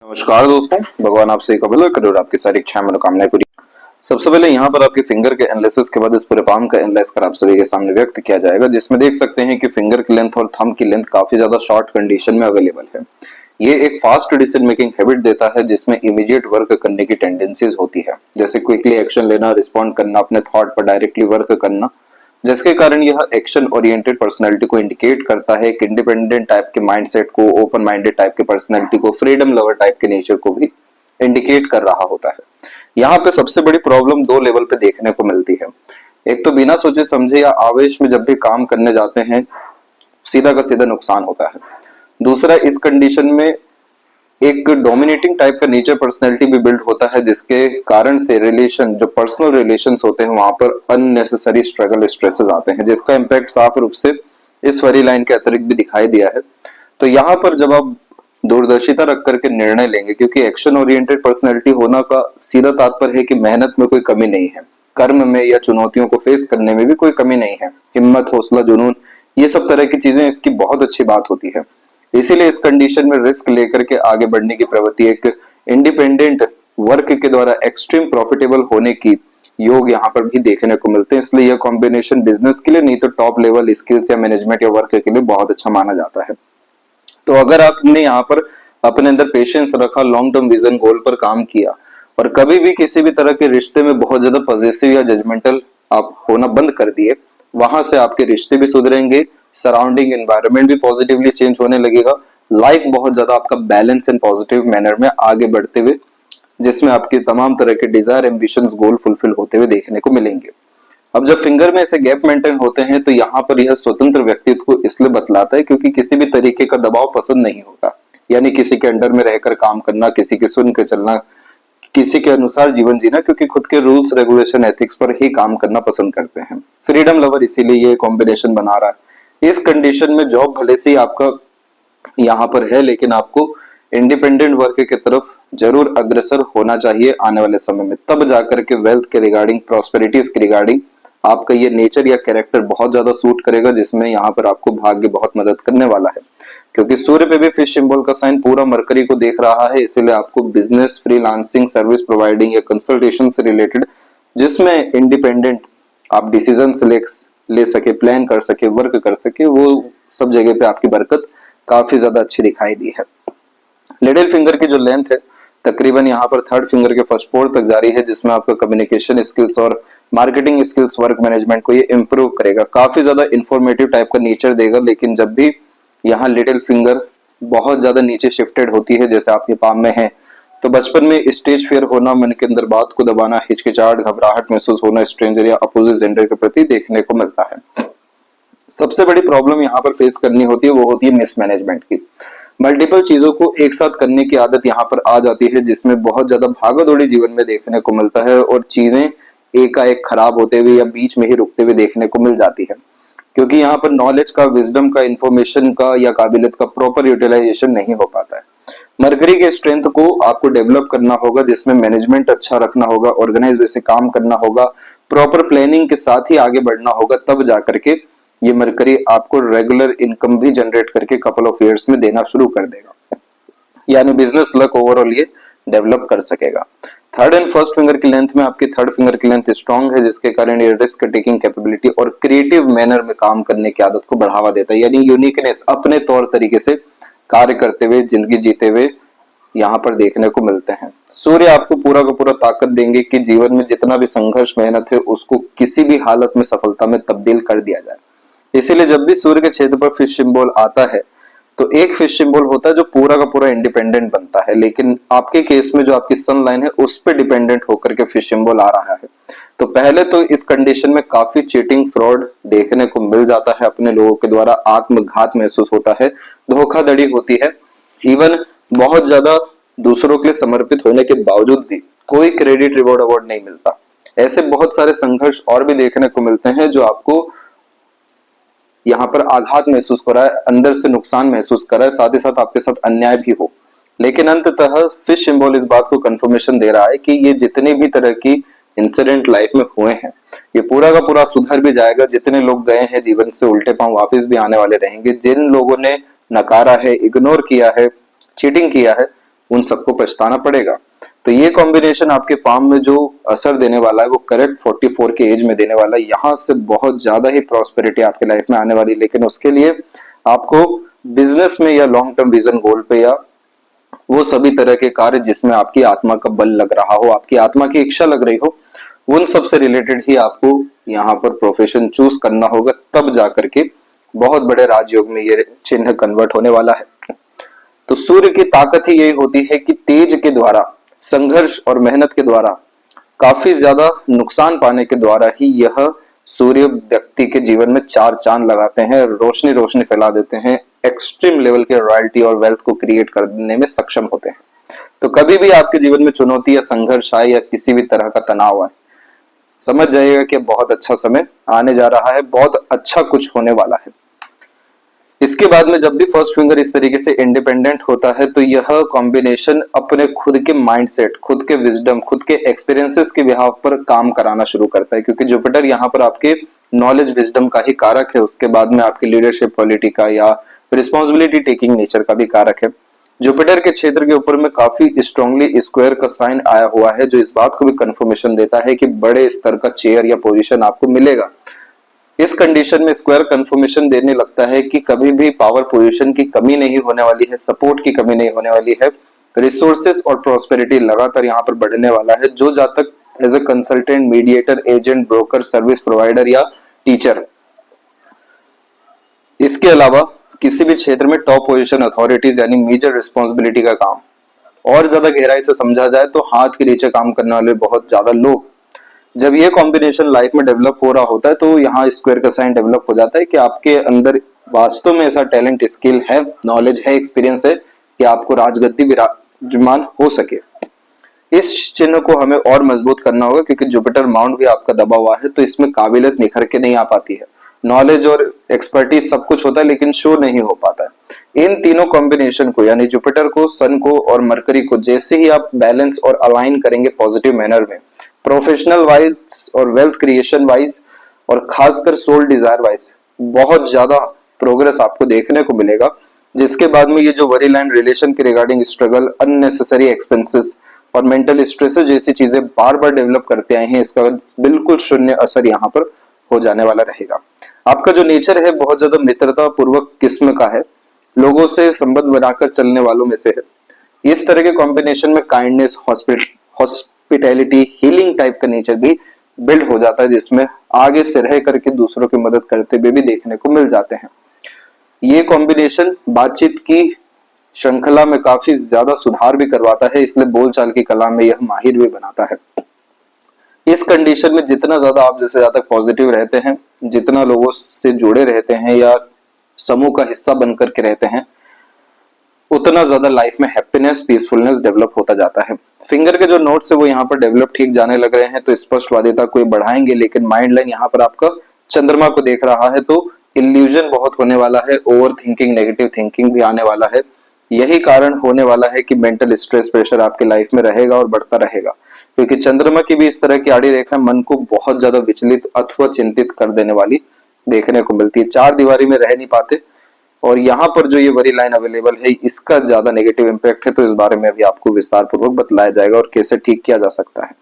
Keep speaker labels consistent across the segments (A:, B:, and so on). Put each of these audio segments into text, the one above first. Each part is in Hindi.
A: नमस्कार दोस्तों, भगवान आपसे कबूल करे और आपकी सारी इच्छाएं मनोकामनाएं पूरी। सबसे पहले यहाँ पर आपके फिंगर के एनालिसिस के बाद इस पूरे पाम का एनालाइज कर आप सभी के सामने व्यक्त किया जाएगा, जिसमें देख सकते हैं कि फिंगर की लेंथ और थंब की लेंथ काफी ज्यादा शॉर्ट कंडीशन में अवेलेबल है। ये एक फास्ट डिसीजन मेकिंग हैबिट देता है जिसमें इमीडिएट वर्क करने की टेंडेंसीज होती है, जैसे क्विकली एक्शन लेना, रिस्पॉन्ड करना, अपने थॉट पर डायरेक्टली वर्क करना, जिसके कारण यह एक्शन ओरिएंटेड पर्सनैलिटी को इंडिकेट करता है, एक इंडिपेंडेंट टाइप के माइंडसेट को, ओपन माइंडेड टाइप के पर्सनैलिटी को, फ्रीडम लवर टाइप के नेचर को भी इंडिकेट कर रहा होता है। यहाँ पे सबसे बड़ी प्रॉब्लम दो लेवल पे देखने को मिलती है। एक तो बिना सोचे समझे या आवेश में जब भी काम करने जाते हैं सीधा का सीधा नुकसान होता है। दूसरा, इस कंडीशन में एक डोमिनेटिंग टाइप का नेचर पर्सनैलिटी भी बिल्ड होता है, जिसके कारण से रिलेशन, जो पर्सनल रिलेशंस होते हैं, वहां पर अननेसेसरी स्ट्रगल स्ट्रेसेस आते हैं, जिसका इम्पैक्ट साफ रूप से इस वाली लाइन के अतिरिक्त भी दिखाई दिया है। तो यहाँ पर जब आप दूरदर्शिता रख करके निर्णय लेंगे, क्योंकि एक्शन ओरिएंटेड पर्सनैलिटी होना का सीधा तात्पर्य है कि मेहनत में कोई कमी नहीं है, कर्म में या चुनौतियों को फेस करने में भी कोई कमी नहीं है, हिम्मत, हौसला, जुनून, ये सब तरह की चीजें इसकी बहुत अच्छी बात होती है। इसीलिए इस कंडीशन में रिस्क लेकर के आगे बढ़ने की प्रवृत्ति, एक इंडिपेंडेंट वर्क के द्वारा एक्सट्रीम प्रॉफिटेबल होने की योग यहाँ पर भी देखने को मिलते हैं। इसलिए यह कॉम्बिनेशन बिजनेस के लिए नहीं तो टॉप लेवल स्किल्स या मैनेजमेंट या वर्क के लिए बहुत अच्छा माना जाता है। तो अगर आपने यहाँ पर अपने अंदर पेशेंस रखा, लॉन्ग टर्म विजन, गोल पर काम किया और कभी भी किसी भी तरह के रिश्ते में बहुत ज्यादा पॉजिटिव या जजमेंटल आप होना बंद कर दिए, वहां से आपके रिश्ते भी सुधरेंगे, सराउंडिंग एनवायरनमेंट भी पॉजिटिवली चेंज होने लगेगा, लाइफ बहुत ज्यादा आपका बैलेंस एंड पॉजिटिव मैनर में आगे बढ़ते हुए, जिसमें आपके तमाम तरह के डिजायर, एम्बिशंस, गोल फुलफिल होते हुए देखने को मिलेंगे। अब जब फिंगर में ऐसे गैप मेंटेन होते हैं तो यहाँ पर यह स्वतंत्र व्यक्तित्व को इसलिए बतलाता है क्योंकि किसी भी तरीके का दबाव पसंद नहीं होता, यानी किसी के अंडर में रहकर काम करना, किसी के सुन के चलना, किसी के अनुसार जीवन जीना, क्योंकि खुद के रूल्स, रेगुलेशन, एथिक्स पर ही काम करना पसंद करते हैं। फ्रीडम लवर इसीलिए ये कॉम्बिनेशन बना रहा है। इस कंडीशन में जॉब भले से आपका यहाँ पर है, लेकिन आपको इंडिपेंडेंट वर्क की तरफ जरूर अग्रसर होना चाहिए आने वाले समय में, तब जाकर के वेल्थ के रिगार्डिंग, प्रॉस्पेरिटीज के रिगार्डिंग आपका ये नेचर या कैरेक्टर बहुत ज्यादा सूट करेगा, जिसमें यहाँ पर आपको भाग्य बहुत मदद करने वाला है। क्योंकि सूर्य पे भी फिश सिंबल का साइन पूरा मरकरी को देख रहा है, इसीलिए आपको बिजनेस, फ्रीलांसिंग, सर्विस प्रोवाइडिंग या कंसल्टेशन से रिलेटेड, जिसमें इंडिपेंडेंट आप डिसीजन ले सके, प्लान कर सके, वर्क कर सके, वो सब जगह पे आपकी बरकत काफी ज्यादा अच्छी दिखाई दी है। लिटिल फिंगर की जो लेंथ है तकरीबन यहाँ पर थर्ड फिंगर के फर्स्ट पोर तक जारी है, जिसमें आपका कम्युनिकेशन स्किल्स और मार्केटिंग स्किल्स, वर्क मैनेजमेंट को ये इंप्रूव करेगा, काफी ज्यादा इंफॉर्मेटिव टाइप का नेचर देगा। लेकिन जब भी यहाँ लिटिल फिंगर बहुत ज्यादा नीचे शिफ्टेड होती है, जैसे आपके पाम में है, तो बचपन में स्टेज फियर होना, मन के अंदर बात को दबाना, हिचकिचाहट, घबराहट महसूस होना स्ट्रेंजर या अपोजिट जेंडर के प्रति देखने को मिलता है। सबसे बड़ी प्रॉब्लम यहाँ पर फेस करनी होती है, वो होती है मिसमैनेजमेंट की। मल्टीपल चीजों को एक साथ करने की आदत यहाँ पर आ जाती है, जिसमें बहुत ज्यादा भागदौड़ी जीवन में देखने को मिलता है और चीजें एकाएक खराब होते हुए या बीच में ही रुकते हुए देखने को मिल जाती है, क्योंकि यहाँ पर नॉलेज का, विजडम का, इंफॉर्मेशन का या काबिलियत का प्रॉपर यूटिलाइजेशन नहीं हो पाता है। मरकरी के स्ट्रेंथ को आपको डेवलप करना होगा, जिसमें मैनेजमेंट अच्छा रखना होगा, ऑर्गेनाइज वे से काम करना होगा, प्रॉपर प्लानिंग के साथ ही आगे बढ़ना होगा, तब जाकर के ये मरकरी आपको रेगुलर इनकम भी जनरेट करके कपल ऑफ इयर्स में देना शुरू कर देगा, यानी बिजनेस लक ओवरऑल ये डेवलप कर सकेगा। थर्ड एंड फर्स्ट फिंगर की लेंथ में आपकी थर्ड फिंगर की लेंथ स्ट्रांग है, जिसके कारण ये रिस्क टेकिंग कैपेबिलिटी और क्रिएटिव मैनर में काम करने की आदत को बढ़ावा देता है, यानी यूनिकनेस, अपने तौर तरीके से कार्य करते हुए, जिंदगी जीते हुए यहाँ पर देखने को मिलते हैं। सूर्य आपको पूरा का पूरा ताकत देंगे कि जीवन में जितना भी संघर्ष, मेहनत है, उसको किसी भी हालत में सफलता में तब्दील कर दिया जाए। इसीलिए जब भी सूर्य के क्षेत्र पर फिश सिंबल आता है तो एक फिश सिंबल होता है जो पूरा का पूरा इंडिपेंडेंट बनता है, लेकिन आपके केस में जो आपकी सन लाइन है उस पर डिपेंडेंट होकर के फिश सिंबल आ रहा है। तो पहले तो इस कंडीशन में काफी चीटिंग, फ्रॉड देखने को मिल जाता है, अपने लोगों के द्वारा आत्मघात महसूस होता है, धोखाधड़ी होती है, इवन बहुत ज्यादा दूसरों के लिए समर्पित होने के बावजूद भी कोई क्रेडिट, रिवॉर्ड, अवार्ड नहीं मिलता। ऐसे बहुत सारे संघर्ष और भी देखने को मिलते हैं जो आपको यहाँ पर आघात महसूस कर रहा है, अंदर से नुकसान महसूस कर रहा है, साथ ही साथ आपके साथ अन्याय भी हो। लेकिन अंततः फिश सिंबल इस बात को कंफर्मेशन दे रहा है कि ये जितने भी तरह की इंसिडेंट लाइफ में हुए हैं, ये पूरा का पूरा सुधर भी जाएगा। जितने लोग गए हैं जीवन से उल्टे पांव वापस भी आने वाले रहेंगे। जिन लोगों ने नकारा है, इग्नोर किया है, चीटिंग किया है, उन सबको पछताना पड़ेगा। तो ये कॉम्बिनेशन आपके पाम में जो असर देने वाला है वो करेक्ट 44 के एज में देने वाला है। यहाँ से बहुत ज्यादा ही प्रॉस्पेरिटी आपके लाइफ में आने वाली, लेकिन उसके लिए आपको बिजनेस में या लॉन्ग टर्म विजन गोल पे या वो सभी तरह के कार्य जिसमें आपकी आत्मा का बल लग रहा हो, आपकी आत्मा की इच्छा लग रही हो, उन सब से रिलेटेड ही आपको यहाँ पर प्रोफेशन चूज करना होगा, तब जाकर के बहुत बड़े राजयोग में ये चिन्ह कन्वर्ट होने वाला है। तो सूर्य की ताकत ही यही होती है कि तेज के द्वारा, संघर्ष और मेहनत के द्वारा, काफी ज्यादा नुकसान पाने के द्वारा ही यह सूर्य व्यक्ति के जीवन में चार चांद लगाते हैं, रोशनी रोशनी फैला देते हैं, एक्सट्रीम लेवल के रॉयल्टी और वेल्थ को क्रिएट करने में सक्षम होते हैं। तो कभी भी आपके जीवन में चुनौती या संघर्ष आए या किसी भी तरह का तनाव आए, समझ जाइएगा कि बहुत अच्छा समय आने जा रहा है, बहुत अच्छा कुछ होने वाला है। इसके बाद में जब भी फर्स्ट फिंगर इस तरीके से इंडिपेंडेंट होता है तो यह कॉम्बिनेशन अपने खुद के माइंडसेट, खुद के विजडम, खुद के एक्सपीरियंसेस के बिहाफ पर काम कराना शुरू करता है, क्योंकि जुपिटर यहाँ पर आपके नॉलेज विजडम का ही कारक है। उसके बाद में आपकी लीडरशिप क्वालिटी का या रिस्पॉन्सिबिलिटी टेकिंग नेचर का भी कारक है। जुपिटर के क्षेत्र के ऊपर में काफी स्ट्रांगली स्क्वायर का साइन आया हुआ है, जो इस बात को भी कंफर्मेशन देता है कि बड़े स्तर का चेयर या पोजीशन आपको मिलेगा। इस कंडीशन में स्क्वायर कंफर्मेशन देने लगता है कि कभी भी पावर पोजीशन की कमी नहीं होने वाली है, सपोर्ट की कमी नहीं होने वाली है, रिसोर्सेस और प्रोस्पेरिटी लगातार यहाँ पर बढ़ने वाला है। जो जातक as a consultant, mediator, agent, broker, service provider या टीचर, इसके अलावा किसी भी क्षेत्र में टॉप पोजीशन, अथॉरिटीज यानी मेजर रिस्पॉन्सिबिलिटी का काम, और ज्यादा गहराई से समझा जाए तो हाथ के नीचे काम करने वाले बहुत ज्यादा लोग, जब ये कॉम्बिनेशन लाइफ में डेवलप हो रहा होता है तो यहाँ स्क्वायर का साइन डेवलप हो जाता है कि आपके अंदर वास्तव में ऐसा टैलेंट, स्किल है, नॉलेज है, एक्सपीरियंस है कि आपको राजगद्दी विराजमान हो सके। इस चिन्ह को हमें और मजबूत करना होगा, क्योंकि जुपिटर माउंट भी आपका दबा हुआ है, तो इसमें काबिलियत निखर के नहीं आ पाती है। नॉलेज और एक्सपर्टीज सब कुछ होता है लेकिन शो नहीं हो पाता है। इन तीनों कॉम्बिनेशन को यानी जुपिटर को, सन को और मरकरी को जैसे ही आप बैलेंस और अलाइन करेंगे पॉजिटिव मैनर में, प्रोफेशनल वाइज और वेल्थ क्रिएशन वाइज और खासकर सोल डिजायर वाइज बहुत ज्यादा प्रोग्रेस आपको देखने को मिलेगा। जिसके बाद में ये जो वरी लाइन रिलेशन के रिगार्डिंग स्ट्रगल, अननेसेसरी एक्सपेंसेस और मेंटल स्ट्रेस जैसी चीजें बार बार डेवलप करते आए हैं, इसका बिल्कुल शून्य असर यहाँ पर हो जाने वाला रहेगा। आपका जो नेचर है बहुत ज्यादा मित्रता पूर्वक किस्म का है, लोगों से संबंध बनाकर चलने वालों में से है। इस तरह के कॉम्बिनेशन में काइंडनेस, हॉस्पिटैलिटी, हीलिंग टाइप का नेचर भी बिल्ड हो जाता है, जिसमें आगे से रह करके दूसरों की मदद करते हुए भी देखने को मिल जाते हैं। ये कॉम्बिनेशन बातचीत की श्रृंखला में काफी ज्यादा सुधार भी करवाता है, इसलिए बोलचाल की कला में यह माहिर भी बनाता है। इस कंडीशन में जितना ज्यादा आप जैसे ज्यादा पॉजिटिव रहते हैं, जितना लोगों से जुड़े रहते हैं या समूह का हिस्सा बनकर के रहते हैं, उतना ज्यादा लाइफ में हैप्पीनेस, पीसफुलनेस डेवलप होता जाता है। फिंगर के जो नोट्स है वो यहाँ पर डेवलप ठीक जाने लग रहे हैं, तो स्पष्टवादिता को बढ़ाएंगे, लेकिन माइंड लाइन यहाँ पर आपका चंद्रमा को देख रहा है, तो इल्यूजन बहुत होने वाला है, ओवर थिंकिंग, नेगेटिव थिंकिंग भी आने वाला है। यही कारण होने वाला है कि मेंटल स्ट्रेस, प्रेशर आपके लाइफ में रहेगा और बढ़ता रहेगा, क्योंकि चंद्रमा की भी इस तरह की आड़ी रेखा मन को बहुत ज्यादा विचलित अथवा चिंतित कर देने वाली देखने को मिलती है। चार दीवारी में रह नहीं पाते, और यहाँ पर जो ये वरी लाइन अवेलेबल है इसका ज्यादा नेगेटिव इंपैक्ट है, तो इस बारे में अभी आपको विस्तार पूर्वक बतलाया जाएगा और कैसे ठीक किया जा सकता है।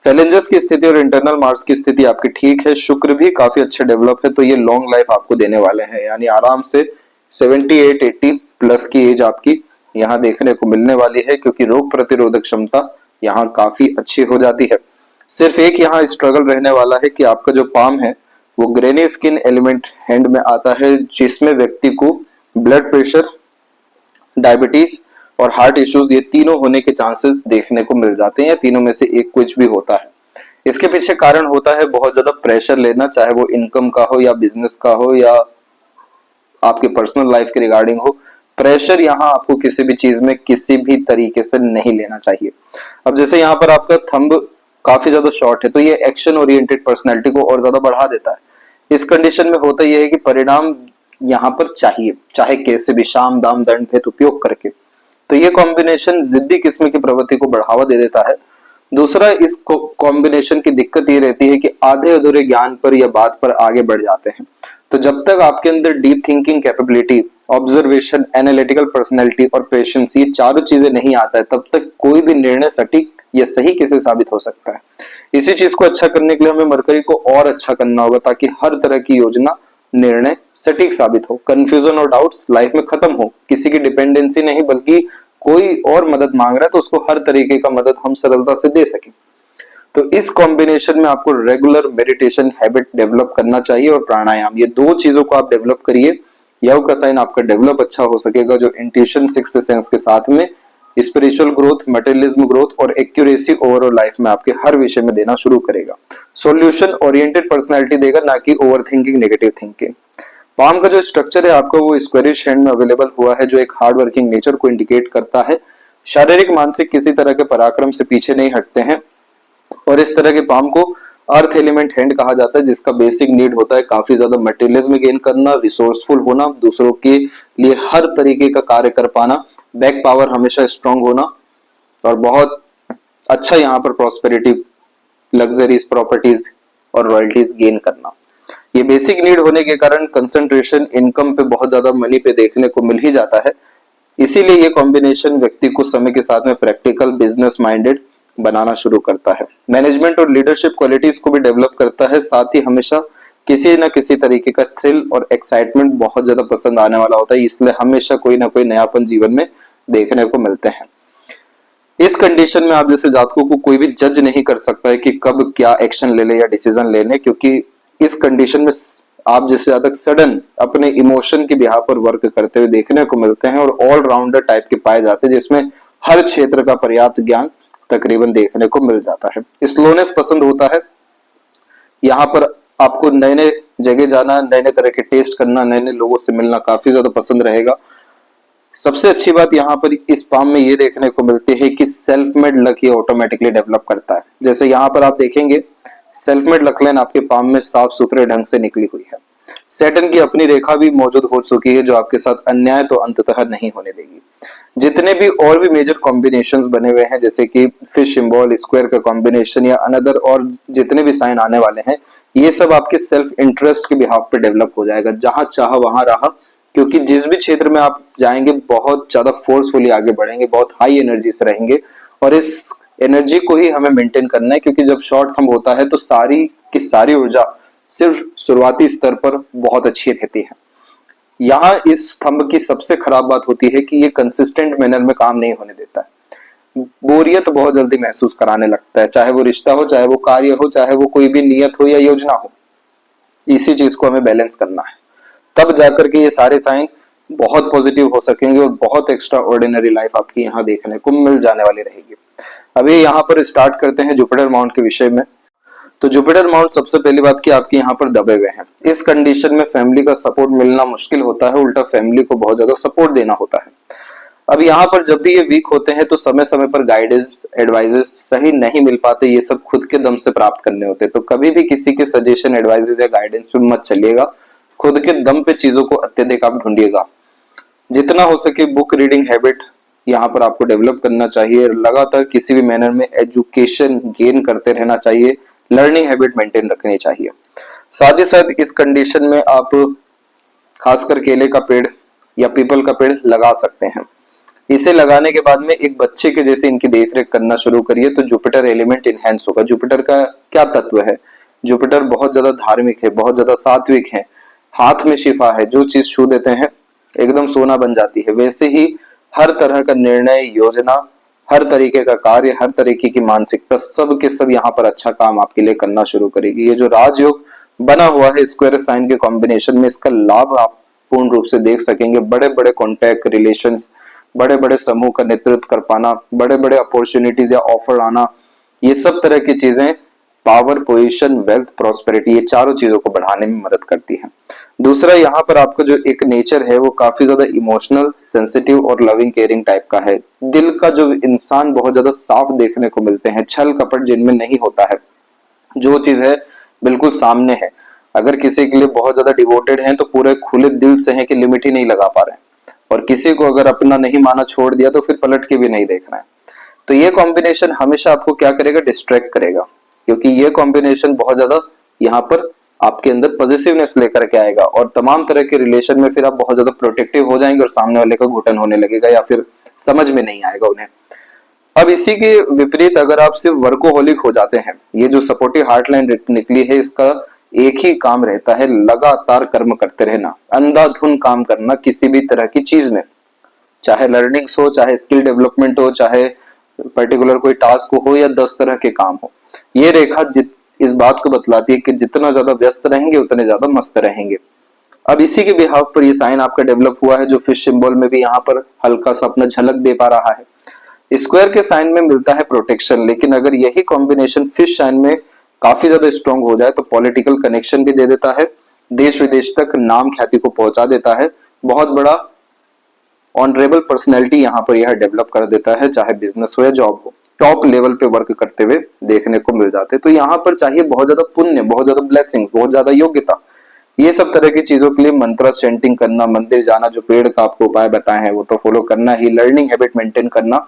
A: फैलेंजस की स्थिति और इंटरनल मार्स की स्थिति आपकी ठीक है, शुक्र भी काफी अच्छे डेवलप है, तो ये लॉन्ग लाइफ आपको देने वाले हैं, यानी आराम से 78-80 प्लस की एज आपकी यहाँ देखने को मिलने वाली है, क्योंकि रोग प्रतिरोधक क्षमता यहाँ काफी अच्छी हो जाती है। सिर्फ एक यहाँ स्ट्रगल रहने वाला है कि आपका जो पाम है वो ग्रेनी स्किन एलिमेंट हैंड में आता है, जिसमें व्यक्ति को ब्लड प्रेशर, डायबिटीज और हार्ट इश्यूज ये तीनों होने के चांसेस देखने को मिल जाते हैं, या तीनों में से एक कुछ भी होता है। इसके पीछे कारण होता है बहुत ज्यादा प्रेशर लेना, चाहे वो इनकम का हो या बिजनेस का हो या आपके पर्सनल लाइफ के रिगार्डिंग हो। प्रेशर यहाँ आपको किसी भी चीज में किसी भी तरीके से नहीं लेना चाहिए। अब जैसे यहाँ पर आपका थंब काफी ज्यादा शॉर्ट है, तो ये एक्शन ओरिएंटेड पर्सनैलिटी को और ज्यादा बढ़ा देता है। इस कंडीशन में होता यह है कि परिणाम यहाँ पर चाहिए, चाहे कैसे भी, शाम दाम दंड भेद उपयोग करके। तो ये कॉम्बिनेशन जिद्दी किस्म की प्रवृत्ति को बढ़ावा दे देता है। दूसरा, इस कॉम्बिनेशन की दिक्कत ये रहती है कि आधे अधूरे ज्ञान पर या बात पर आगे बढ़ जाते हैं। तो जब तक आपके अंदर deep thinking capability, observation, analytical personality और पेशेंस, ये चारों चीजें नहीं आता है, तब तक कोई भी निर्णय सटीक या सही कैसे साबित हो सकता है। इसी चीज को अच्छा करने के लिए हमें मरकरी को और अच्छा करना होगा, ताकि हर तरह की योजना, निर्णय सटीक साबित हो, कंफ्यूजन और डाउट्स लाइफ में खत्म हो, किसी की डिपेंडेंसी नहीं, बल्कि कोई और मदद मांग रहा है तो उसको हर तरीके का मदद हम सरलता से दे सके। तो इस कॉम्बिनेशन में आपको रेगुलर मेडिटेशन हैबिट डेवलप करना चाहिए और प्राणायाम, ये दो चीजों को आप डेवलप करिए। यव का साइन आपका डेवलप अच्छा हो सकेगा, जो इंट्यूशन, सिक्स्थ सेंस के साथ में स्पिरिचुअल ग्रोथ, मटेरियलिज्म ग्रोथ और एक्यूरेसी ओवरऑल लाइफ में आपके हर विषय में देना शुरू करेगा। सॉल्यूशन ओरिएंटेड पर्सनालिटी देगा, ना कि over thinking, negative thinking. Palm का जो स्ट्रक्चर है आपका वो स्क्वेरिश हैंड में अवेलेबल हुआ है, जो एक हार्ड वर्किंग नेचर को इंडिकेट करता है। शारीरिक मानसिक किसी तरह के पराक्रम से पीछे नहीं हटते हैं, और इस तरह के पाम को अर्थ एलिमेंट हैंड कहा जाता है, जिसका बेसिक नीड होता है काफी ज्यादा मटेरियलिज्म गेन करना, रिसोर्सफुल होना, दूसरों के लिए हर तरीके का कार्य कर पाना, बैक पावर हमेशा स्ट्रांग होना, और बहुत अच्छा यहाँ पर प्रॉस्पेरिटी, लग्जरीज, प्रॉपर्टीज और रॉयल्टीज गेन करना। ये बेसिक नीड होने के कारण कंसंट्रेशन इनकम पे बहुत ज्यादा मनी पे देखने को मिल ही जाता है। इसीलिए ये कॉम्बिनेशन व्यक्ति को समय के साथ में प्रैक्टिकल, बिजनेस माइंडेड बनाना शुरू करता है। मैनेजमेंट और लीडरशिप क्वालिटीज को भी डेवलप करता है, साथ ही हमेशा किसी न किसी तरीके का थ्रिल और एक्साइटमेंट बहुत ज्यादा पसंद आने वाला होता है, इसलिए हमेशा कोई ना कोई नयापन जीवन में देखने को मिलते हैं। इस कंडीशन में आप जैसे जातकों को कोई भी जज नहीं कर सकता है कि कब क्या एक्शन ले ले या डिसीजन ले ले, क्योंकि इस कंडीशन में आप जैसे जातक सडन अपने इमोशन के बिहाफ पर वर्क करते हुए देखने को मिलते हैं, और ऑल राउंडर टाइप के पाए जाते हैं, जिसमें हर क्षेत्र का पर्याप्त ज्ञान तकरीबन देखने को मिल जाता है। स्लोनेस पसंद होता है, यहाँ पर आपको नए नए जगह जाना, नए नए तरह के टेस्ट करना, नए नए लोगों से मिलना काफी ज्यादा पसंद रहेगा। सबसे अच्छी बात यहाँ पर इस पाम में ये देखने को मिलती है कि सेल्फ मेड लक ये ऑटोमेटिकली डेवलप करता है। जैसे यहाँ पर आप देखेंगे सेल्फ मेड लक लाइन आपके पाम में साफ सुथरे ढंग से निकली हुई है। सैटर्न की अपनी रेखा भी मौजूद हो चुकी है, जो आपके साथ अन्याय तो अंततः नहीं होने देगी। जितने भी और भी मेजर कॉम्बिनेशंस बने हुए हैं, जैसे कि फिश सिंबल, स्क्वायर का कॉम्बिनेशन या अनदर, और जितने भी साइन आने वाले हैं, ये सब आपके सेल्फ इंटरेस्ट के बिहाफ पे डेवलप हो जाएगा, जहां चाह वहां रहा, क्योंकि जिस भी क्षेत्र में आप जाएंगे बहुत ज्यादा फोर्सफुली आगे बढ़ेंगे, बहुत हाई एनर्जी से रहेंगे, और इस एनर्जी को ही हमें मेंटेन करना है, क्योंकि जब शॉर्ट थंब होता है तो सारी की सारी ऊर्जा सिर्फ शुरुआती स्तर पर बहुत अच्छी रहती है। यहाँ इस थंब की सबसे खराब बात होती है कि ये कंसिस्टेंट मैनर में काम नहीं होने देता है, बोरियत बहुत जल्दी महसूस कराने लगता है, चाहे वो रिश्ता हो, चाहे वो कार्य हो, चाहे वो कोई भी नियत हो या योजना हो। इसी चीज को हमें बैलेंस करना है, तब जाकर के ये सारे साइन बहुत पॉजिटिव हो सकेंगे और बहुत एक्स्ट्रा ऑर्डिनरी लाइफ आपकी यहाँ देखने को मिल जाने वाली रहेगी। अभी यहाँ पर स्टार्ट करते हैं जुपिटर माउंट के विषय में। तो जुपिटर माउंट सबसे पहली बात कि आपके यहाँ पर दबे हुए हैं। इस कंडीशन में फैमिली का सपोर्ट मिलना मुश्किल होता है, उल्टा फैमिली को बहुत ज्यादा सपोर्ट देना होता है। अब यहाँ पर जब भी ये वीक होते हैं तो समय समय पर गाइडेंस, एडवाइजेस सही नहीं मिल पाते, ये सब खुद के दम से प्राप्त करने होते हैं। तो कभी भी किसी के सजेशन, एडवाइजेस या गाइडेंस पे मत चलिएगा, खुद के दम पे चीजों को अत्यधिक आप ढूंढिएगा। जितना हो सके बुक रीडिंग हैबिट यहाँ पर आपको डेवलप करना चाहिए, लगातार किसी भी मैनर में एजुकेशन गेन करते रहना चाहिए, लर्निंग हैबिट मेंटेन रखनी चाहिए। साथ ही साथ इस कंडीशन में आप खासकर केले का पेड़ या पीपल का पेड़ लगा सकते हैं। इसे लगाने के बाद में एक बच्चे के जैसे इनकी देखरेख करना शुरू करिए, तो जुपिटर एलिमेंट इनहेंस होगा। जुपिटर का क्या तत्व है? जुपिटर बहुत ज्यादा धार्मिक है, बहुत ज्यादा सात्विक है, हाथ में शिफा है, जो चीज छू देते हैं एकदम सोना बन जाती है। वैसे ही हर तरह का निर्णय, योजना, हर तरीके का कार्य, हर तरीके की मानसिकता, सब के सब यहाँ पर अच्छा काम आपके लिए करना शुरू करेगी। ये जो राजयोग बना हुआ है स्क्वायर साइन के कॉम्बिनेशन में, इसका लाभ आप पूर्ण रूप से देख सकेंगे। बड़े बड़े कॉन्टैक्ट, रिलेशंस, बड़े बड़े समूह का नेतृत्व कर पाना, बड़े बड़े अपॉर्चुनिटीज या ऑफर आना, ये सब तरह की चीजें पावर, पोजीशन, वेल्थ, प्रॉस्पेरिटी, ये चारों चीजों को बढ़ाने में मदद करती है। दूसरा, यहाँ पर आपका जो एक नेचर है वो काफी ज्यादा इमोशनल, सेंसिटिव और लविंग, केयरिंग टाइप का है। दिल का जो इंसान बहुत ज्यादा साफ देखने को मिलते हैं, छल कपट जिनमें नहीं होता है, जो चीज है बिल्कुल सामने है। अगर किसी के लिए बहुत ज्यादा डिवोटेड हैं तो पूरे खुले दिल से हैं कि लिमिट ही नहीं लगा पा रहे हैं, और किसी को अगर अपना नहीं माना, छोड़ दिया, तो फिर पलट के भी नहीं देखना है। तो ये कॉम्बिनेशन हमेशा आपको क्या करेगा? डिस्ट्रैक्ट करेगा, क्योंकि ये कॉम्बिनेशन बहुत ज्यादा यहाँ पर आपके अंदर पॉजिटिवनेस लेकर के आएगा और तमाम तरह के रिलेशन में फिर आप बहुत ज्यादा प्रोटेक्टिव हो जाएंगे और सामने वाले का घुटन होने लगेगा या फिर समझ में नहीं आएगा उन्हें। अब इसी के विपरीत अगर आप सिर्फ वर्कोहोलिक हो जाते हैं, ये जो सपोर्टिव हार्टलाइन निकली है इसका एक ही काम रहता है, लगातार कर्म करते रहना, अंधाधुन काम करना किसी भी तरह की चीज में, चाहे लर्निंग्स हो, चाहे स्किल डेवलपमेंट हो, चाहे पर्टिकुलर कोई टास्क हो या 10 तरह के काम हो। ये रेखा इस बात को बतलाती है कि जितना ज्यादा व्यस्त रहेंगे उतने ज्यादा मस्त रहेंगे। अब इसी के बिहाफ पर ये साइन आपका डेवलप हुआ है जो फिश सिंबल में भी यहाँ पर हल्का सा अपना झलक दे पा रहा है। स्क्वायर के साइन में मिलता है प्रोटेक्शन, लेकिन अगर यही कॉम्बिनेशन फिश साइन में काफी ज्यादा स्ट्रॉन्ग हो जाए तो पॉलिटिकल कनेक्शन भी दे देता है, देश विदेश तक नाम ख्याति को पहुंचा देता है, बहुत बड़ा ऑनरेबल पर्सनैलिटी यहाँ पर यह डेवलप कर देता है, चाहे बिजनेस हो या जॉब हो, टॉप लेवल पे वर्क करते हुए देखने को मिल जाते हैं। तो यहाँ पर चाहिए बहुत ज्यादा पुण्य, बहुत ज्यादा ब्लेसिंग्स, बहुत ज्यादा योग्यता। ये सब तरह की चीजों के लिए मंत्र चैंटिंग करना, मंदिर जाना, जो पेड़ का आपको उपाय बताए हैं वो तो फॉलो करना ही, लर्निंग हैबिट मेंटेन करना।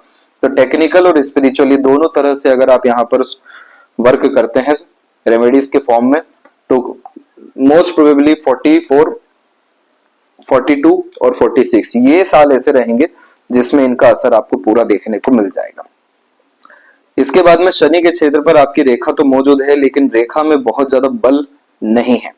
A: तो टेक्निकल और स्पिरिचुअली दोनों तरह से अगर आप यहाँ पर वर्क करते हैं रेमेडीज के फॉर्म में तो मोस्ट प्रोबेबली 44, 42 और 46 ये साल ऐसे रहेंगे जिसमें इनका असर आपको पूरा देखने को मिल जाएगा। इसके बाद में शनि के क्षेत्र पर आपकी रेखा तो मौजूद है, लेकिन रेखा में बहुत ज्यादा बल नहीं है।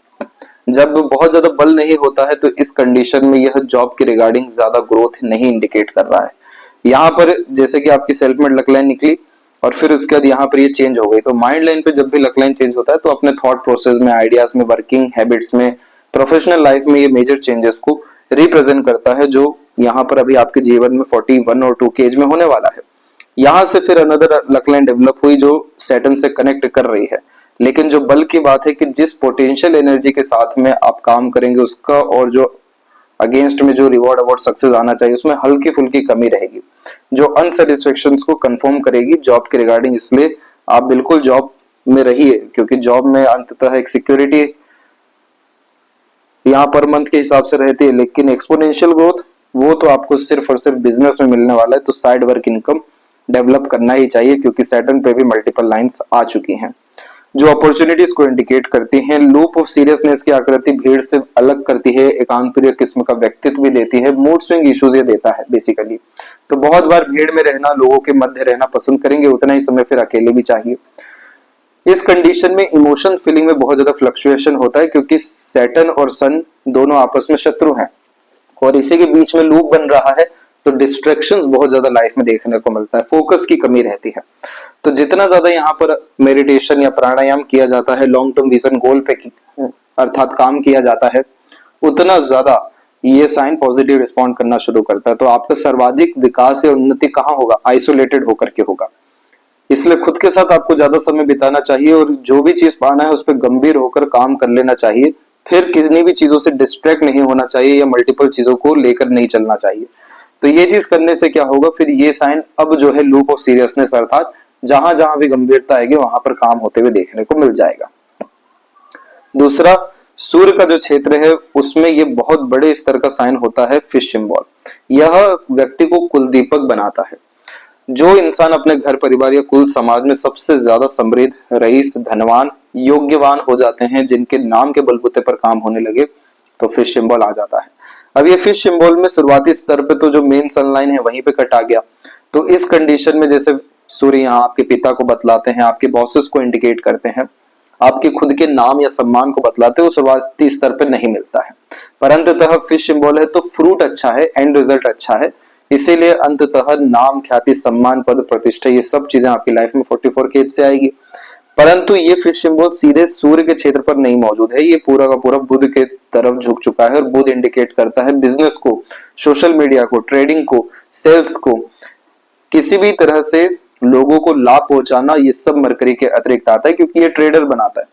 A: जब बहुत ज्यादा बल नहीं होता है तो इस कंडीशन में यह जॉब के रिगार्डिंग ज्यादा ग्रोथ नहीं इंडिकेट कर रहा है। यहाँ पर जैसे कि आपकी सेल्फ मेड लक लाइन निकली और फिर उसके बाद यहाँ पर ये चेंज हो गई, तो माइंड लाइन पे जब भी लक लाइन चेंज होता है तो अपने थॉट प्रोसेस में, आइडियाज में, वर्किंग हैबिट्स में, प्रोफेशनल लाइफ में ये मेजर चेंजेस को रिप्रेजेंट करता है, जो यहाँ पर अभी आपके जीवन में 41 और 2 के एज में होने वाला है। यहाँ से फिर अनदर लक लाइन डेवलप हुई जो सैटर्न से कनेक्ट कर रही है, लेकिन जो बल की बात है कि जिस पोटेंशियल एनर्जी के साथ में आप काम करेंगे उसका और जो अगेंस्ट में जो रिवॉर्ड अवार्ड सक्सेस आना चाहिए उसमें हल्की फुल्की कमी रहेगी, जो अनसेटिस्फेक्शन को कंफर्म करेगी जॉब के रिगार्डिंग। इसलिए आप बिल्कुल जॉब में रहिए, क्योंकि जॉब में अंततः एक सिक्योरिटी यहाँ पर मंथ के हिसाब से रहती है, लेकिन एक्सपोनेंशियल ग्रोथ वो तो आपको सिर्फ और सिर्फ बिजनेस में मिलने वाला है। तो साइड वर्क इनकम डेवलप करना ही चाहिए, क्योंकि सैटर्न पे भी मल्टीपल लाइंस आ चुकी हैं जो अपॉर्चुनिटीज को इंडिकेट करती हैं। लूप ऑफ सीरियसनेस की आकृति भीड़ से अलग करती है, एकांत प्रिय किस्म का व्यक्तित्व भी देती है, मूड स्विंग इश्यूज ये देता है बेसिकली। तो बहुत बार भीड़ में रहना, लोगों के मध्य रहना पसंद करेंगे, उतना ही समय फिर अकेले भी चाहिए। इस कंडीशन में इमोशन फीलिंग में बहुत ज्यादा फ्लक्चुएशन होता है, क्योंकि सैटर्न और सन दोनों आपस में शत्रु हैं और इसी के बीच में लूप बन रहा है, तो डिस्ट्रैक्शंस बहुत ज्यादा लाइफ में देखने को मिलता है, फोकस की कमी रहती है। तो जितना ज्यादा यहाँ पर मेडिटेशन या प्राणायाम किया जाता है, लॉन्ग टर्म विजन गोल पे अर्थात काम किया जाता है, उतना ज्यादा ये साइन पॉजिटिव रिस्पॉन्ड करना शुरू करता है। तो आपका सर्वाधिक विकास या उन्नति कहाँ होगा? आइसोलेटेड होकर के होगा। इसलिए खुद के साथ आपको ज्यादा समय बिताना चाहिए और जो भी चीज पाना है उस पर गंभीर होकर काम कर लेना चाहिए। फिर किसी भी चीजों से डिस्ट्रैक्ट नहीं होना चाहिए या मल्टीपल चीजों को लेकर नहीं चलना चाहिए। तो ये चीज करने से क्या होगा, फिर ये साइन अब जो है लूप ऑफ सीरियसनेस अर्थात जहां जहां भी गंभीरता आएगी वहां पर काम होते हुए देखने को मिल जाएगा। दूसरा, सूर्य का जो क्षेत्र है उसमें ये बहुत बड़े स्तर का साइन होता है फिश सिंबल। यह व्यक्ति को कुलदीपक बनाता है। जो इंसान अपने घर परिवार या कुल समाज में सबसे ज्यादा समृद्ध, रईस, धनवान, योग्यवान हो जाते हैं, जिनके नाम के बलबूते पर काम होने लगे, तो फिश सिंबल आ जाता है। अब ये फिश सिंबल में शुरुआती स्तर पे तो जो मेन सनलाइन है वहीं पे कट आ गया। तो इस कंडीशन में जैसे सूर्य यहाँ आपके पिता को बतलाते हैं, आपके बॉसेस को इंडिकेट करते हैं, आपके खुद के नाम या सम्मान को बतलाते हैं, वो शुरुआती स्तर पे नहीं मिलता है। पर अंततः फिश सिंबल है तो फ्रूट अच्छा है, एंड रिजल्ट अच्छा है, इसीलिए अंततः नाम, ख्याति, सम्मान, पद, प्रतिष्ठा ये सब चीजें आपकी लाइफ में 44 के एज से आएगी। परंतु ये फिश सिंबल सीधे सूर्य के क्षेत्र पर नहीं मौजूद है, ये पूरा का पूरा बुध के तरफ झुक चुका है और बुध इंडिकेट करता है बिजनेस को, सोशल मीडिया को, ट्रेडिंग को, सेल्स को, किसी भी तरह से लोगों को लाभ पहुंचाना, ये सब मरकरी के अतिरिक्त आता है क्योंकि ये ट्रेडर बनाता है।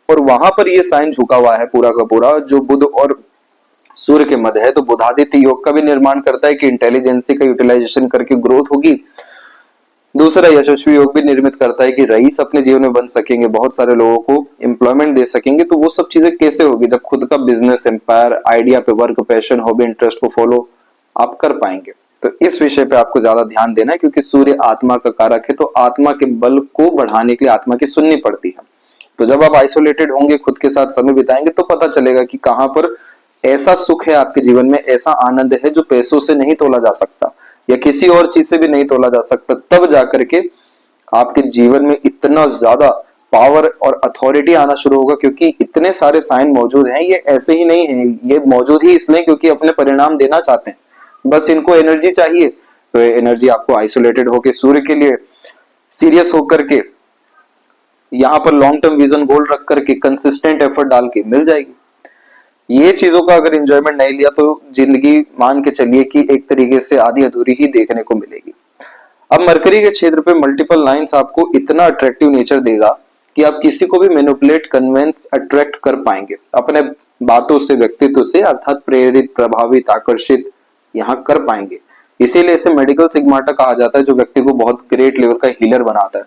A: और वहां पर ये साइन झुका हुआ है पूरा का पूरा जो बुध और सूर्य के मध्य है। तो बुधादित्य योग का भी निर्माण करता है कि इंटेलिजेंसी का यूटिलाइजेशन करके ग्रोथ होगी। दूसरा, यशस्वी योग भी निर्मित करता है कि रईस अपने जीवन में बन सकेंगे, बहुत सारे लोगों को एम्प्लॉयमेंट दे सकेंगे। तो वो सब चीजें कैसे होगी? जब खुद का बिजनेस, एम्पायर, आइडिया पे वर्क, पैशन, हॉबी, इंटरेस्ट को फॉलो आप कर पाएंगे। तो इस विषय पे आपको ज्यादा ध्यान देना है, क्योंकि सूर्य आत्मा का कारक है, तो आत्मा के बल को बढ़ाने के लिए आत्मा की सुननी पड़ती है। तो जब आप आइसोलेटेड होंगे, खुद के साथ समय बिताएंगे, तो पता चलेगा कि कहां पर ऐसा सुख है आपके जीवन में, ऐसा आनंद है जो पैसों से नहीं तोला जा सकता या किसी और चीज से भी नहीं तोला जा सकता। तब जाकर के आपके जीवन में इतना ज्यादा पावर और अथॉरिटी आना शुरू होगा, क्योंकि इतने सारे साइन मौजूद हैं। ये ऐसे ही नहीं है, ये मौजूद ही इसलिए क्योंकि अपने परिणाम देना चाहते हैं, बस इनको एनर्जी चाहिए। तो ये एनर्जी आपको आइसोलेटेड होकर, सूर्य के लिए सीरियस होकर के, यहाँ पर लॉन्ग टर्म विजन गोल रख करके, कंसिस्टेंट एफर्ट डाल के मिल जाएगी। ये चीजों का अगर एंजॉयमेंट नहीं लिया तो जिंदगी मान के चलिए कि एक तरीके से आधी अधूरी ही देखने को मिलेगी। अब मरकरी के क्षेत्र पे मल्टीपल लाइंस आपको इतना अट्रैक्टिव नेचर देगा कि आप किसी को भी मैनिपुलेट, कन्विंस, अट्रैक्ट कर पाएंगे अपने बातों से, व्यक्तित्व से, अर्थात प्रेरित, प्रभावित, आकर्षित यहाँ कर पाएंगे। इसीलिए इसे मेडिकल सिग्माटा कहा जाता है, जो व्यक्ति को बहुत ग्रेट लेवल का हीलर बनाता है।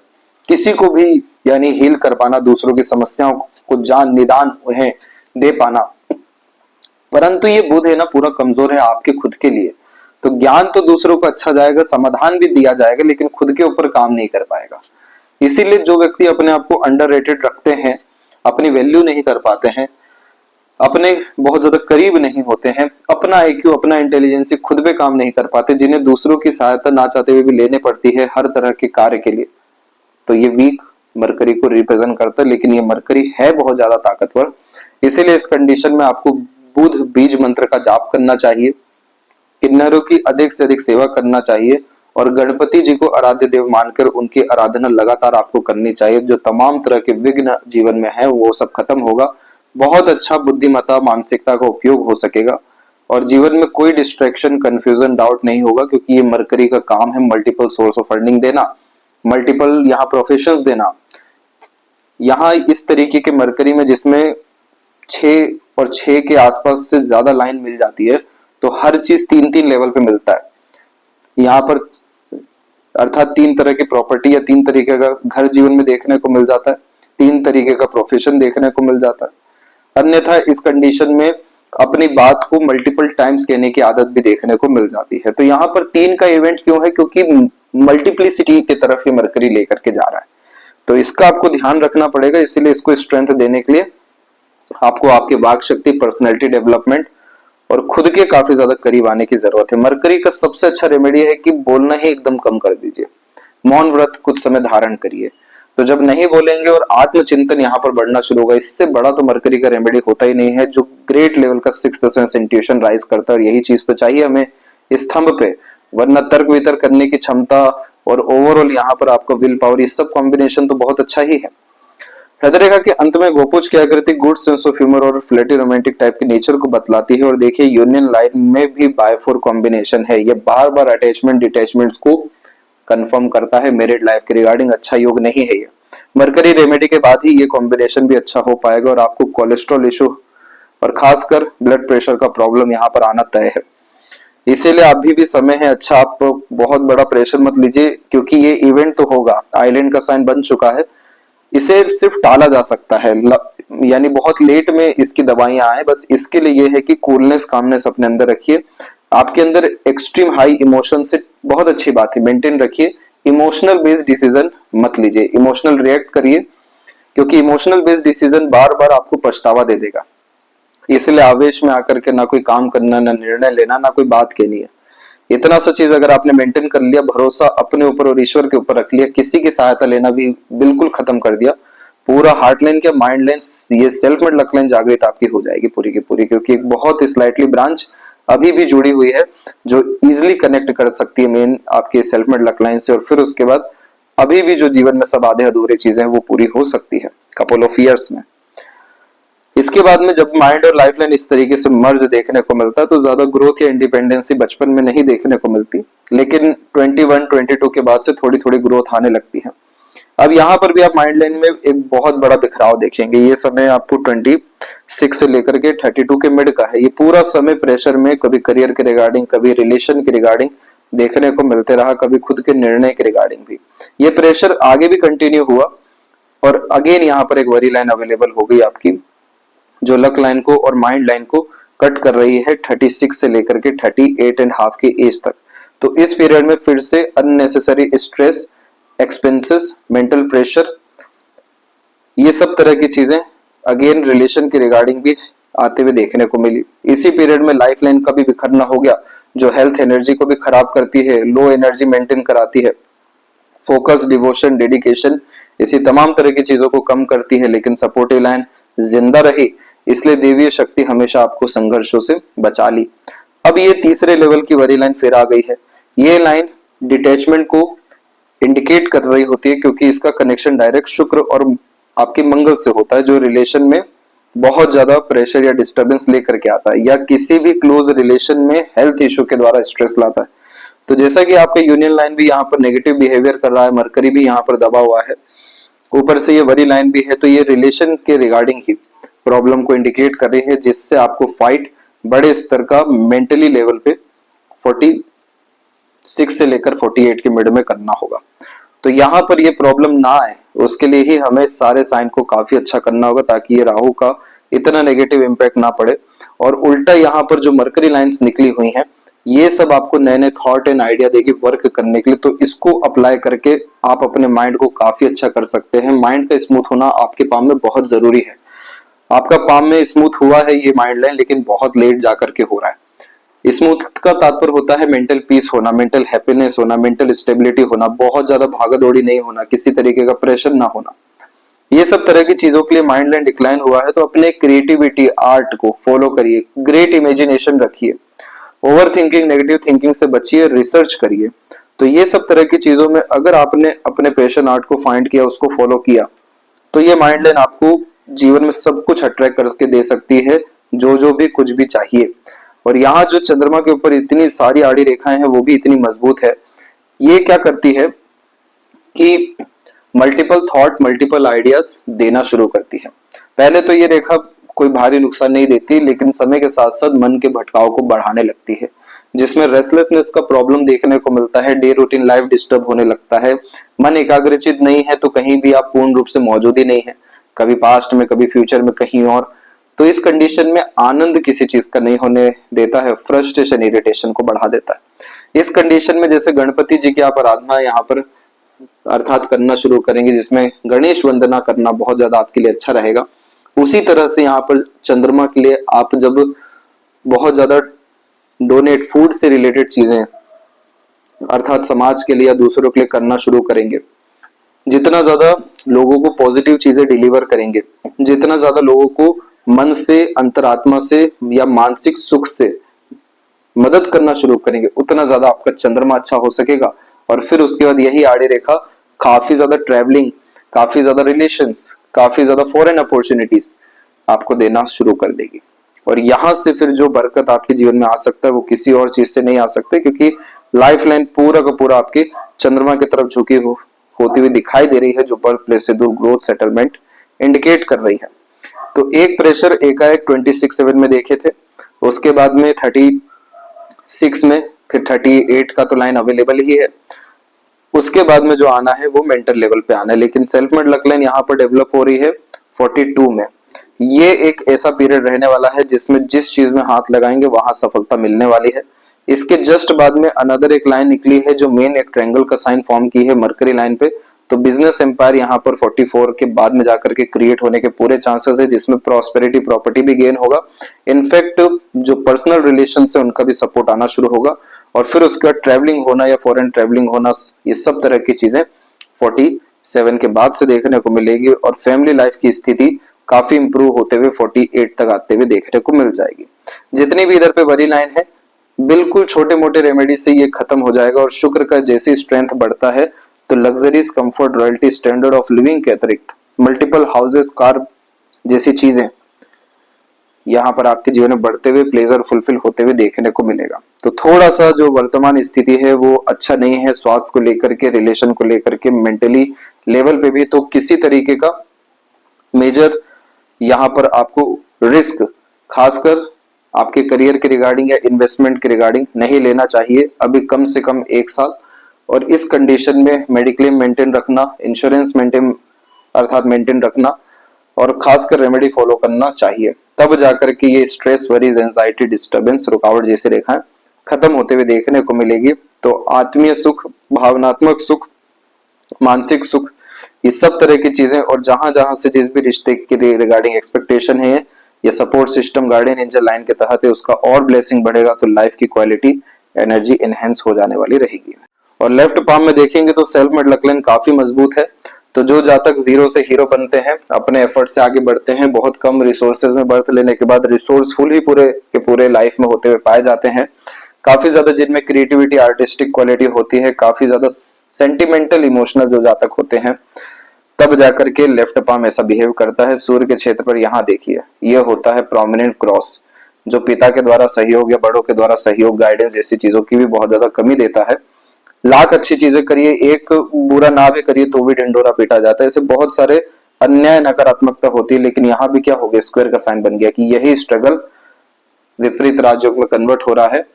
A: किसी को भी यानी हील कर पाना, दूसरों की समस्याओं को जान निदान उन्हें दे पाना। परंतु ये बुध है ना, पूरा कमजोर है आपके खुद के लिए। तो ज्ञान तो दूसरों को अच्छा जाएगा, समाधान भी दिया जाएगा, लेकिन खुद के ऊपर काम नहीं कर पाएगा। इसीलिए जो व्यक्ति अपने आप को अंडररेटेड रखते हैं, अपनी वैल्यू नहीं कर पाते हैं, अपने बहुत ज्यादा करीब नहीं होते हैं, अपना आईक्यू, अपना इंटेलिजेंसी खुद पे काम नहीं कर पाते, जिन्हें दूसरों की सहायता ना चाहते हुए भी लेने पड़ती है हर तरह के कार्य के लिए, तो ये वीक मरकरी को रिप्रेजेंट करता है। लेकिन ये मरकरी है बहुत ज्यादा ताकतवर। इसीलिए इस कंडीशन में आपको बुध बीज मंत्र का जाप करना चाहिए, किन्नरों की अधिक से अधिक सेवा करना चाहिए और गणपति जी को आराध्य देव मानकर उनकी आराधना लगातार आपको करनी चाहिए। जो तमाम तरह के विघ्न जीवन में है वो सब खत्म होगा। बहुत अच्छा बुद्धिमत्ता, मानसिकता का उपयोग हो सकेगा और जीवन में कोई डिस्ट्रैक्शन, कंफ्यूजन, डाउट नहीं होगा, क्योंकि ये मरकरी का काम है मल्टीपल सोर्स ऑफ अर्निंग देना, मल्टीपल यहाँ प्रोफेशंस देना। यहाँ इस तरीके के मरकरी में जिसमें 6 और 6 के आसपास से ज्यादा लाइन मिल जाती है, तो हर चीज 3-3 लेवल पे मिलता है यहाँ पर, अर्थात 3 तरह की प्रॉपर्टी या 3 तरीके का घर जीवन में देखने को मिल जाता है, 3 तरीके का प्रोफेशन देखने को मिल जाता है। अन्यथा इस कंडीशन में अपनी बात को मल्टीपल टाइम्स कहने की आदत भी देखने को मिल जाती है। तो यहाँ पर 3 का इवेंट क्यों है? क्योंकि मल्टीप्लिसिटी की तरफ ये मरकरी लेकर के जा रहा है, तो इसका आपको ध्यान रखना पड़ेगा। इसीलिए इसको स्ट्रेंथ देने के लिए आपको आपके वाक शक्ति, पर्सनैलिटी डेवलपमेंट और खुद के काफी ज्यादा करीब आने की जरूरत है। मरकरी का सबसे अच्छा रेमेडी है कि बोलना ही एकदम कम कर दीजिए, मौन व्रत कुछ समय धारण करिए। तो जब नहीं बोलेंगे और आत्मचिंतन यहाँ पर बढ़ना शुरू होगा, इससे बड़ा तो मरकरी का रेमेडी होता ही नहीं है, जो ग्रेट लेवल का 6th सेंस इंट्यूशन राइज करता है। और यही चीज तो चाहिए हमें स्तंभ पे, वरना तर्क वितर्क करने की क्षमता और ओवरऑल यहाँ पर आपका विल पावर, ये सब कॉम्बिनेशन तो बहुत अच्छा ही है। हृदय रेखा के अंत में गोपुज क्या करती, गुड सेंस ऑफ ह्यूमर और फ्लर्टी रोमांटिक टाइप के नेचर को बतलाती है। और देखिए यूनियन लाइन में भी बाय 4 कॉम्बिनेशन है, ये बार बार अटैचमेंट डिटैचमेंट्स को कंफर्म करता है। मैरिड लाइफ के रिगार्डिंग अच्छा योग नहीं है ये। मरकरी रेमेडी के बाद ही ये कॉम्बिनेशन भी अच्छा हो पाएगा और आपको कोलेस्ट्रॉल इशू और खासकर ब्लड प्रेशर का प्रॉब्लम यहाँ पर आना तय है। इसीलिए अभी भी समय है अच्छा, आप बहुत बड़ा प्रेशर मत लीजिए, क्योंकि ये इवेंट तो होगा, आइलैंड का साइन बन चुका है, इसे सिर्फ टाला जा सकता है, यानी बहुत लेट में इसकी दवाइयां आए। बस इसके लिए ये है कि कूलनेस, कामनेस अपने अंदर रखिए। आपके अंदर एक्सट्रीम हाई इमोशन से बहुत अच्छी बात है, मेंटेन रखिए। इमोशनल बेस्ड डिसीजन मत लीजिए, इमोशनल रिएक्ट करिए, क्योंकि इमोशनल बेस्ड डिसीजन बार बार आपको पछतावा दे देगा। इसलिए आवेश में आकर के ना कोई काम करना, ना निर्णय लेना, ना कोई बात कहनी है। इतना सा चीज अगर आपने मेंटेन कर लिया, भरोसा अपने ऊपर और ईश्वर के ऊपर रख लिया, किसी की सहायता लेना भी बिल्कुल खत्म कर दिया, पूरा हार्ट लाइन क्या माइंड लाइन, ये सेल्फ मेड लक लाइन जागृत आपकी हो जाएगी पूरी की पूरी। क्योंकि एक बहुत स्लाइटली ब्रांच अभी भी जुड़ी हुई है जो इजिली कनेक्ट कर सकती है मेन आपके सेल्फ मेड लक लाइन से, और फिर उसके बाद अभी भी जो जीवन में सब आधे अधूरे चीजें वो पूरी हो सकती है कपल ऑफ ईयर्स में। इसके बाद में जब माइंड और लाइफ लाइन इस तरीके से मर्ज देखने को मिलता है, तो ज्यादा ग्रोथ या इंडिपेंडेंसी बचपन में नहीं देखने को मिलती, लेकिन 21-22 के बाद से थोड़ी थोड़ी ग्रोथ आने लगती है। अब यहाँ पर भी आप माइंड लाइन में एक बहुत बड़ा बिखराव देखेंगे। ये समय आपको 26 से लेकर के 32 के मिड का है। ये पूरा समय प्रेशर में, कभी करियर के रिगार्डिंग, कभी रिलेशन के रिगार्डिंग देखने को मिलते रहा, कभी खुद के निर्णय के रिगार्डिंग भी। ये प्रेशर आगे भी कंटिन्यू हुआ और अगेन यहाँ पर एक वरी लाइन अवेलेबल हो गई आपकी, जो लक लाइन को और माइंड लाइन को कट कर रही है 36 से लेकर के 38.5 के एज तक। तो इस पीरियड में फिर से unnecessary stress, expenses, mental pressure ये सब तरह की चीजें अगेन रिलेशन के रिगार्डिंग भी आते हुए देखने को मिली। इसी पीरियड में लाइफ लाइन का भी बिखरना हो गया, जो हेल्थ एनर्जी को भी खराब करती है, लो एनर्जी मेंटेन कराती है, फोकस, डिवोशन, डेडिकेशन, इसी तमाम तरह की चीजों को कम करती है। लेकिन सपोर्टिव लाइन जिंदा रही, इसलिए देवीय शक्ति हमेशा आपको संघर्षों से बचा ली। अब ये तीसरे लेवल की वरी लाइन फिर आ गई है। ये लाइन डिटैचमेंट को इंडिकेट कर रही होती है, क्योंकि इसका कनेक्शन डायरेक्ट शुक्र और आपके मंगल से होता है, जो रिलेशन में बहुत ज्यादा प्रेशर या डिस्टरबेंस लेकर के आता है, या किसी भी क्लोज रिलेशन में हेल्थ इश्यू के द्वारा स्ट्रेस लाता है। तो जैसा कि आपका यूनियन लाइन भी यहाँ पर नेगेटिव बिहेवियर कर रहा है, मरकरी भी यहाँ पर दबा हुआ है, ऊपर से ये वरी लाइन भी है, तो ये रिलेशन के रिगार्डिंग ही प्रॉब्लम को इंडिकेट कर रही है, जिससे आपको फाइट बड़े स्तर का मेंटली लेवल पे 46 से लेकर 48 के मिड में करना होगा। तो यहाँ पर ये प्रॉब्लम ना आए, उसके लिए ही हमें सारे साइन को काफी अच्छा करना होगा, ताकि ये राहु का इतना नेगेटिव इम्पैक्ट ना पड़े। और उल्टा यहाँ पर जो मरकरी लाइंस निकली हुई हैं, ये सब आपको नए नए थॉट एंड आइडिया देगी वर्क करने के लिए। तो इसको अप्लाई करके आप अपने माइंड को काफी अच्छा कर सकते हैं। माइंड का स्मूथ होना आपके पाम में बहुत जरूरी है। आपका पाम में स्मूथ हुआ है ये माइंड लाइन, लेकिन बहुत लेट जाकर के हो रहा है। स्मूथ का तात्पर्य होता है मेंटल पीस होना, मेंटल हैप्पीनेस होना, मेंटल स्टेबिलिटी होना, बहुत ज्यादा भागदौड़ी नहीं होना, किसी तरीके का प्रेशर ना होना। ये सब तरह की चीजों के लिए माइंड लाइन डिक्लाइन हुआ है। तो अपने क्रिएटिविटी, आर्ट को फॉलो करिए, ग्रेट इमेजिनेशन रखिए, ओवर थिंकिंग, नेगेटिव थिंकिंग से बचिए, रिसर्च करिए। तो ये सब तरह की चीजों में अगर आपने अपने पैशन आर्ट को फाइंड किया, उसको फॉलो किया, तो ये माइंड लाइन आपको जीवन में सब कुछ अट्रैक्ट करके दे सकती है, जो भी कुछ भी चाहिए। और यहाँ जो चंद्रमा के ऊपर इतनी सारी आड़ी रेखाएं हैं, वो भी इतनी मजबूत है। ये क्या करती है कि मल्टीपल थॉट, मल्टीपल आइडियाज देना शुरू करती है। पहले तो ये रेखा कोई भारी नुकसान नहीं देती, लेकिन समय के साथ साथ मन के भटकाव को बढ़ाने लगती है, जिसमें रेस्टलेसनेस का प्रॉब्लम देखने को मिलता है, डे रूटीन लाइफ डिस्टर्ब होने लगता है, मन एकाग्रचित नहीं है, तो कहीं भी आप पूर्ण रूप से मौजूद ही नहीं है, कभी पास्ट में, कभी फ्यूचर में, कहीं और। तो इस कंडीशन में आनंद किसी चीज का नहीं होने देता है, फ्रस्ट्रेशन, इरिटेशन को बढ़ा देता है। इस कंडीशन में जैसे गणपति जी की आप आराधना यहाँ पर अर्थात करना शुरू करेंगे, जिसमें गणेश वंदना करना बहुत ज्यादा आपके लिए अच्छा रहेगा। उसी तरह से यहाँ पर चंद्रमा के लिए आप जब बहुत ज्यादा डोनेट, फूड से रिलेटेड चीजें अर्थात समाज के लिए या दूसरों के लिए करना शुरू करेंगे, जितना ज्यादा लोगों को पॉजिटिव चीजें डिलीवर करेंगे, जितना ज्यादा लोगों को मन से, अंतरात्मा से या मानसिक सुख से मदद करना शुरू करेंगे, उतना ज्यादा आपका चंद्रमा अच्छा हो सकेगा। और फिर उसके बाद यही आड़ी रेखा काफी ज्यादा ट्रैवलिंग, काफी ज्यादा रिलेशंस, काफी ज्यादा फॉरेन अपॉर्चुनिटीज आपको देना शुरू कर देगी। और यहां से फिर जो बरकत आपके जीवन में आ सकता है, वो किसी और चीज से नहीं आ सकता, क्योंकि लाइफ लाइन पूरा का पूरा आपके चंद्रमा की तरफ झुकी होती हुई दिखाई दे रही है, जो बर्थ प्लेस से दूर ग्रोथ, सेटलमेंट इंडिकेट कर रही है। तो एक प्रेशर एकाएक 26/7 में देखे थे, उसके बाद में 36 में, फिर 38 का तो लाइन अवेलेबल ही है। उसके बाद में जो आना है वो मेंटल लेवल पे आना है, लेकिन सेल्फ मेड लक लाइन यहाँ पर डेवलप हो रही है 42 में। ये एक ऐसा पीरियड रहने वाला है जिसमें जिस चीज में हाथ लगाएंगे वहां सफलता मिलने वाली है। इसके जस्ट बाद में अनदर एक लाइन निकली है, जो मेन एक ट्रायंगल का साइन फॉर्म की है मरकरी लाइन पे। तो बिजनेस एम्पायर यहाँ पर 44 के बाद में जाकर के क्रिएट होने के पूरे चांसेस है, जिसमें प्रॉस्पेरिटी, प्रॉपर्टी भी गेन होगा। इनफैक्ट जो पर्सनल रिलेशन है उनका भी सपोर्ट आना शुरू होगा। और फिर उसके बाद ट्रैवलिंग होना या फॉरेन ट्रैवलिंग होना, ये सब तरह की चीजें 47 के बाद से देखने को मिलेगी। और फैमिली लाइफ की स्थिति काफी इंप्रूव होते हुए 48 तक आते हुए देखने को मिल जाएगी। जितनी भी इधर पे बड़ी लाइन है, बिल्कुल छोटे मोटे रेमेडी से ये खत्म हो जाएगा। और शुक्र का जैसे स्ट्रेंथ बढ़ता है, तो luxuries, comfort, royalty, standard of living के अतिरिक्त मल्टीपल हाउसेस, कार जैसी चीजें यहाँ पर आपके जीवन में बढ़ते हुए, प्लेजर फुलफिल होते हुए देखने को मिलेगा। तो थोड़ा सा जो वर्तमान स्थिति है वो अच्छा नहीं है, स्वास्थ्य को लेकर के, रिलेशन को लेकर के, मेंटली लेवल पे भी। तो किसी तरीके का मेजर यहाँ पर आपको रिस्क, खासकर आपके करियर के रिगार्डिंग या इन्वेस्टमेंट के रिगार्डिंग नहीं लेना चाहिए अभी, कम से कम 1 साल। और इस कंडीशन में मेडिक्लेम मेंटेन रखना, इंश्योरेंस मेंटेन अर्थात मेंटेन रखना, और खासकर रेमेडी फॉलो करना चाहिए। तब जाकर के ये स्ट्रेस, वरीज, एंजाइटी, डिस्टर्बेंस, रुकावट जैसी रेखाएं खत्म होते हुए देखने को मिलेगी। तो आत्मीय सुख, भावनात्मक सुख, मानसिक सुख, ये सब तरह की चीजें, और जहां जहां से जिस भी रिश्ते के रिगार्डिंग एक्सपेक्टेशन है ये support system guardian angel line के तहत है, उसका और ब्लेसिंग बढ़ेगा तो लाइफ की क्वालिटी एनर्जी एनहेंस हो जाने वाली रहेगी। और लेफ्ट पाम में देखेंगे तो सेल्फ मेड लक लाइन काफी मजबूत है। तो जो जातक जीरो से हीरो बनते हैं, अपने एफर्ट से आगे बढ़ते हैं, बहुत कम रिसोर्सेज में बर्थ लेने के बाद रिसोर्सफुल ही पूरे के पूरे लाइफ में होते हुए पाए जाते हैं, काफी ज्यादा जिनमें क्रिएटिविटी आर्टिस्टिक क्वालिटी होती है, काफी ज्यादा सेंटिमेंटल इमोशनल जो जातक होते हैं, तब जाकर के लेफ्ट पाम ऐसा बिहेव करता है। सूर्य के क्षेत्र पर यहाँ देखिए ये होता है प्रोमिनेंट क्रॉस, जो पिता के द्वारा सहयोग या बड़ों के द्वारा सहयोग गाइडेंस जैसी चीजों की भी बहुत ज्यादा कमी देता है। लाख अच्छी चीजें करिए, एक बुरा ना भी करिए तो भी ढिंडोरा पीटा जाता है। ऐसे बहुत सारे अन्याय नकारात्मकता होती है, लेकिन यहाँ भी क्या हो गया, स्क्वायर का साइन बन गया कि यही स्ट्रगल विपरीत राजयोग में कन्वर्ट हो रहा है,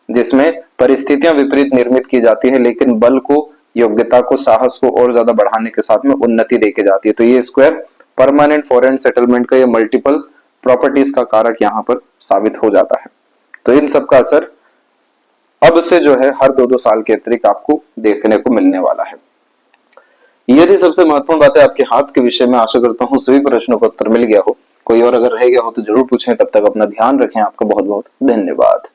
A: जिसमें परिस्थितियां विपरीत निर्मित की जाती है, लेकिन बल को, योग्यता को, साहस को और ज्यादा बढ़ाने के साथ में उन्नति देके जाती है। तो ये स्क्वायर परमानेंट फॉरेन सेटलमेंट का या मल्टीपल प्रॉपर्टीज का कारक यहाँ पर साबित हो जाता है। तो इन सब का असर अब से जो है हर 2-2 साल के अतिरिक्त आपको देखने को मिलने वाला है। ये थी सबसे महत्वपूर्ण बातें आपके हाथ के विषय में। आशा करता हूँ सभी प्रश्नों का उत्तर मिल गया हो। कोई और अगर रह गया हो तो जरूर पूछें। तब तक अपना ध्यान रखें। आपका बहुत बहुत धन्यवाद।